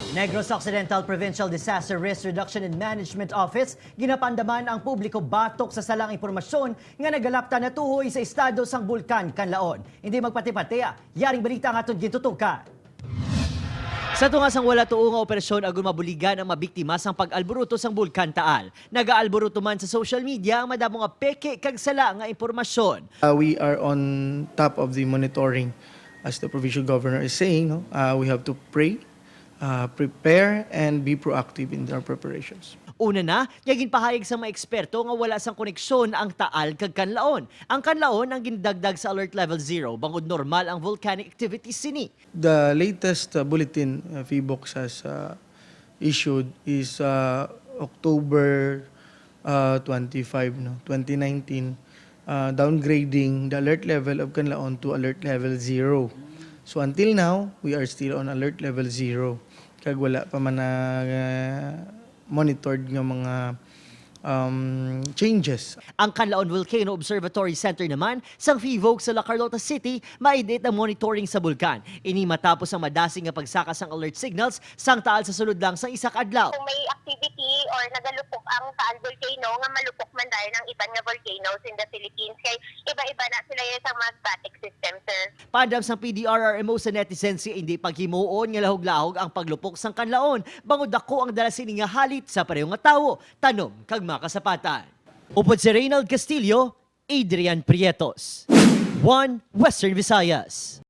Negros Occidental Provincial Disaster Risk Reduction and Management Office ginapandaman ang publiko batok sa salang impormasyon nga nagalapta na tuhoy sa estado sang bulkan Kanlaon. Hindi magpati-patia, yaring balita nga itong gitutukan. Sa tungasang wala tuong nga operasyon agon mabuligan ang mabiktima sang pag-alboruto sang bulkan Taal. Nag-aalboruto man sa social media ang madamo nga peke kag sala nga impormasyon. We are on top of the monitoring, as the provincial governor is saying. We have to pray, prepare, and be proactive in our preparations. Una na, yagin pahayag sa mga eksperto nga wala sang koneksyon ang Taal kag Kanlaon. Ang Kanlaon ang ginadagdag sa Alert Level 0 bangod normal ang volcanic activities sini. The latest bulletin PHIVOLCS has issued is October 25, 2019, downgrading the alert level of Kanlaon to Alert Level 0. So until now, we are still on Alert Level 0. Kag wala pa man na monitored nga mga changes. Ang Kanlaon Volcano Observatory Center naman sang PHIVOLCS sa La Carlota City maidit ang monitoring sa bulkan. Ini matapos ang madasing nga pagsaka sang alert signals sang Taal sa sulod lang sang isak adlaw. Kung may activity or nagalupok ang Taal Volcano, nga malupok man dahil ng iban nga volcanoes in the Philippines, kay iba-iba na sila yung sa mga static system, sir. Padam sang PDRRMO sa netizens si hindi paghimuon nga lahog-lahog ang paglupok sang Kanlaon. Bangod dako ang dala sini nga halit sa pareho nga tawo. Tanom kag makasapatan. Upod si Reynald Castillo, Adrian Prietos. 1 Western Visayas.